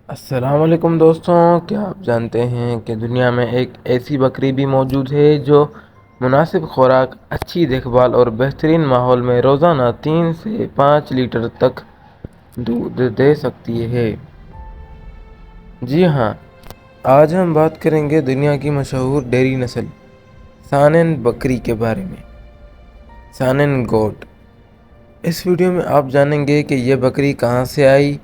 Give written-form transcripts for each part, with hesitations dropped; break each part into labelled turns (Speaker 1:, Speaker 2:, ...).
Speaker 1: السلام علیکم دوستوں، کیا آپ جانتے ہیں کہ دنیا میں ایک ایسی بکری بھی موجود ہے جو مناسب خوراک، اچھی دیکھ بھال اور بہترین ماحول میں روزانہ 3 سے 5 لیٹر تک دودھ دے سکتی ہے؟ جی ہاں، آج ہم بات کریں گے دنیا کی مشہور ڈیری نسل سانن بکری کے بارے میں۔ سانن گوٹ۔ اس ویڈیو میں آپ جانیں گے کہ یہ بکری کہاں سے آئی،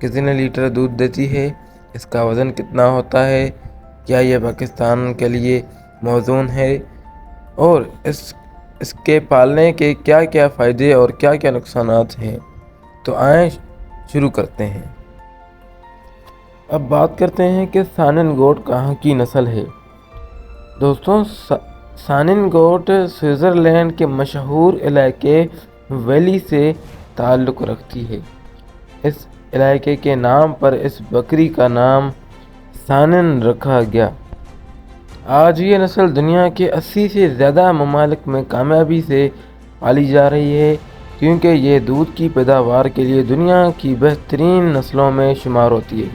Speaker 1: کتنے لیٹر دودھ دیتی ہے، اس کا وزن کتنا ہوتا ہے، کیا یہ پاکستان کے لیے موزون ہے، اور اس کے پالنے کے کیا کیا فائدے اور کیا کیا نقصانات ہیں۔ تو آئیں شروع کرتے ہیں۔ اب بات کرتے ہیں کہ سانن گوٹ کہاں کی نسل ہے۔ دوستوں، سانن گوٹ سوئٹزرلینڈ کے مشہور علاقے ویلی سے تعلق رکھتی ہے۔ اس علاقے کے نام پر اس بکری کا نام سانن رکھا گیا۔ آج یہ نسل دنیا کے 80 سے زیادہ ممالک میں کامیابی سے پالی جا رہی ہے، کیونکہ یہ دودھ کی پیداوار کے لیے دنیا کی بہترین نسلوں میں شمار ہوتی ہے۔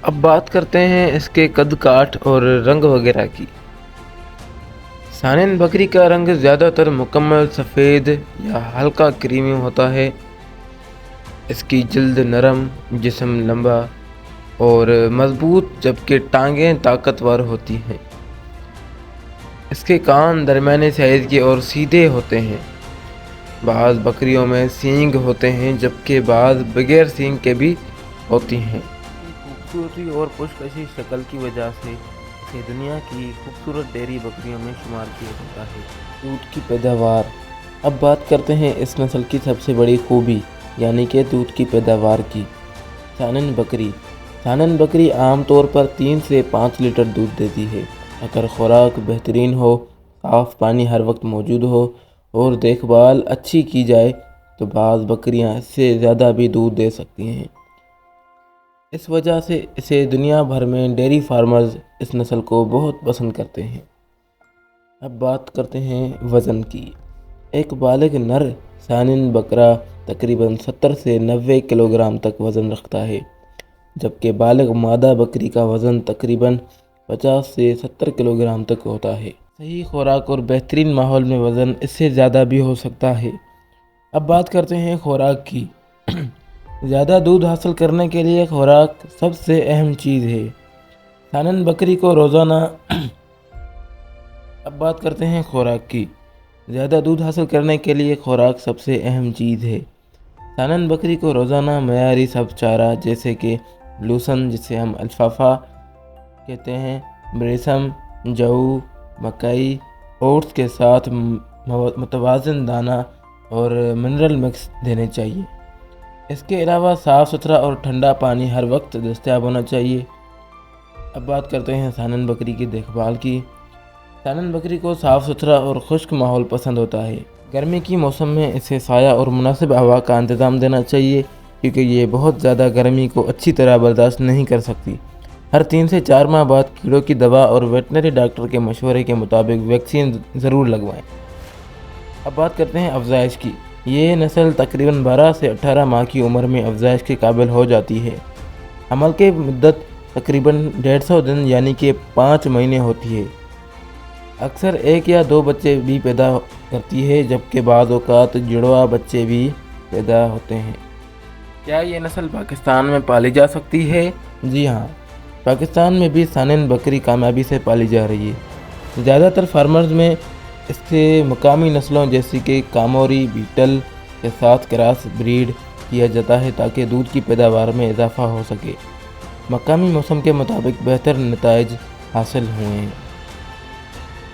Speaker 1: اب بات کرتے ہیں اس کے قد کاٹ اور رنگ وغیرہ کی۔ سانن بکری کا رنگ زیادہ تر مکمل سفید یا ہلکا کریمی ہوتا ہے۔ اس کی جلد نرم، جسم لمبا اور مضبوط، جبکہ ٹانگیں طاقتور ہوتی ہیں۔ اس کے کان درمیانے سائز کے اور سیدھے ہوتے ہیں۔ بعض بکریوں میں سینگ ہوتے ہیں، جبکہ بعض بغیر سینگ کے بھی ہوتی ہیں۔ خوبصورتی اور پرکشش شکل کی وجہ سے اسے دنیا کی خوبصورت ڈیری بکریوں میں شمار کیا جاتا ہے۔ دودھ کی پیداوار۔ اب بات کرتے ہیں اس نسل کی سب سے بڑی خوبی، یعنی کہ دودھ کی پیداوار کی۔ سانن بکری۔ سانن بکری عام طور پر 3 سے 5 لیٹر دودھ دیتی ہے۔ اگر خوراک بہترین ہو، صاف پانی ہر وقت موجود ہو اور دیکھ بھال اچھی کی جائے تو بعض بکریاں اس سے زیادہ بھی دودھ دے سکتی ہیں۔ اس وجہ سے اسے دنیا بھر میں ڈیری فارمرز اس نسل کو بہت پسند کرتے ہیں۔ اب بات کرتے ہیں وزن کی۔ ایک بالغ نر سانن بکرا تقریباً 70 سے 90 کلوگرام تک وزن رکھتا ہے، جبکہ بالغ مادہ بکری کا وزن تقریباً 50 سے 70 کلوگرام تک ہوتا ہے۔ صحیح خوراک اور بہترین ماحول میں وزن اس سے زیادہ بھی ہو سکتا ہے۔ اب بات کرتے ہیں خوراک کی۔ زیادہ دودھ حاصل کرنے کے لیے خوراک سب سے اہم چیز ہے۔ سانن بکری کو روزانہ اب بات کرتے ہیں خوراک کی۔ زیادہ دودھ حاصل کرنے کے لیے خوراک سب سے اہم چیز ہے۔ سانن بکری کو روزانہ معیاری سبز چارہ جیسے کہ لوسن، جسے ہم الفافا کہتے ہیں، بریسم، جو، مکئی، اوٹس کے ساتھ متوازن دانہ اور منرل مکس دینے چاہیے۔ اس کے علاوہ صاف ستھرا اور ٹھنڈا پانی ہر وقت دستیاب ہونا چاہیے۔ اب بات کرتے ہیں سانن بکری کی دیکھ بھال کی۔ سانن بکری کو صاف ستھرا اور خشک ماحول پسند ہوتا ہے۔ گرمی کی موسم میں اسے سایہ اور مناسب ہوا کا انتظام دینا چاہیے، کیونکہ یہ بہت زیادہ گرمی کو اچھی طرح برداشت نہیں کر سکتی۔ ہر 3 سے 4 ماہ بعد کیڑوں کی دوا اور ویٹرنری ڈاکٹر کے مشورے کے مطابق ویکسین ضرور لگوائیں۔ اب بات کرتے ہیں افزائش کی۔ یہ نسل تقریباً 12 سے 18 ماہ کی عمر میں افزائش کے قابل ہو جاتی ہے۔ حمل کی مدت تقریباً 150 دن یعنی کہ 5 مہینے ہوتی ہے۔ اکثر 1 یا 2 بچے بھی پیدا کرتی ہے، جبکہ بعض اوقات جڑواں بچے بھی پیدا ہوتے ہیں۔ کیا یہ نسل پاکستان میں پالی جا سکتی ہے؟ جی ہاں، پاکستان میں بھی سانن بکری کامیابی سے پالی جا رہی ہے۔ زیادہ تر فارمرز میں اس سے مقامی نسلوں جیسے کہ کاموری بیٹل کے ساتھ کراس بریڈ کیا جاتا ہے تاکہ دودھ کی پیداوار میں اضافہ ہو سکے۔ مقامی موسم کے مطابق بہتر نتائج حاصل ہوئے ہیں۔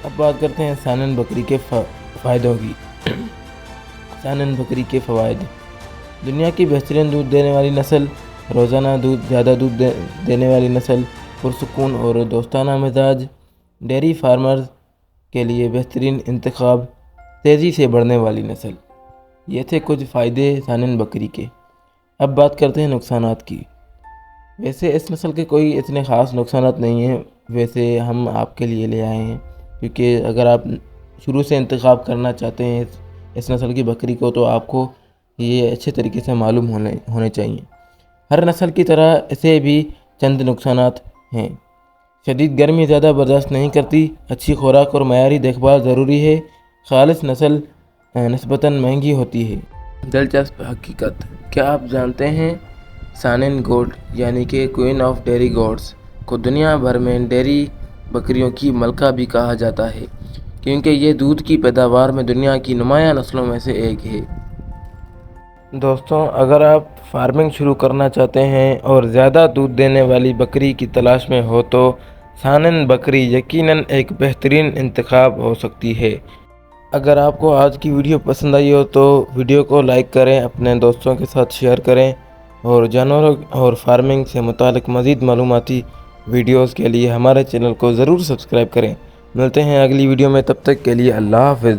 Speaker 1: اب بات کرتے ہیں سانن بکری کے فائدوں کی۔ سانن بکری کے فوائد۔ دنیا کی بہترین دودھ دینے والی نسل، روزانہ زیادہ دودھ دینے والی نسل، پرسکون اور دوستانہ مزاج، ڈیری فارمرز کے لیے بہترین انتخاب، تیزی سے بڑھنے والی نسل۔ یہ تھے کچھ فائدے سانن بکری کے۔ اب بات کرتے ہیں نقصانات کی۔ ویسے اس نسل کے کوئی اتنے خاص نقصانات نہیں ہیں، ویسے ہم آپ کے لیے لے آئے ہیں، کیونکہ اگر آپ شروع سے انتخاب کرنا چاہتے ہیں اس نسل کی بکری کو تو آپ کو یہ اچھے طریقے سے معلوم ہونے چاہیے۔ ہر نسل کی طرح اسے بھی چند نقصانات ہیں۔ شدید گرمی زیادہ برداشت نہیں کرتی، اچھی خوراک اور معیاری دیکھ بھال ضروری ہے، خالص نسل نسبتاً مہنگی ہوتی ہے۔ دلچسپ حقیقت: کیا آپ جانتے ہیں سانن گوٹ یعنی کہ کوئین آف ڈیری گوٹس کو دنیا بھر میں ڈیری بکریوں کی ملکہ بھی کہا جاتا ہے کیونکہ یہ دودھ کی پیداوار میں دنیا کی نمایاں نسلوں میں سے ایک ہے۔ دوستوں، اگر آپ فارمنگ شروع کرنا چاہتے ہیں اور زیادہ دودھ دینے والی بکری کی تلاش میں ہو تو سانن بکری یقیناً ایک بہترین انتخاب ہو سکتی ہے۔ اگر آپ کو آج کی ویڈیو پسند آئی ہو تو ویڈیو کو لائک کریں، اپنے دوستوں کے ساتھ شیئر کریں اور جانوروں اور فارمنگ سے متعلق مزید معلوماتی ویڈیوز کے لیے ہمارے چینل کو ضرور سبسکرائب کریں۔ ملتے ہیں اگلی ویڈیو میں، تب تک کے لیے اللہ حافظ۔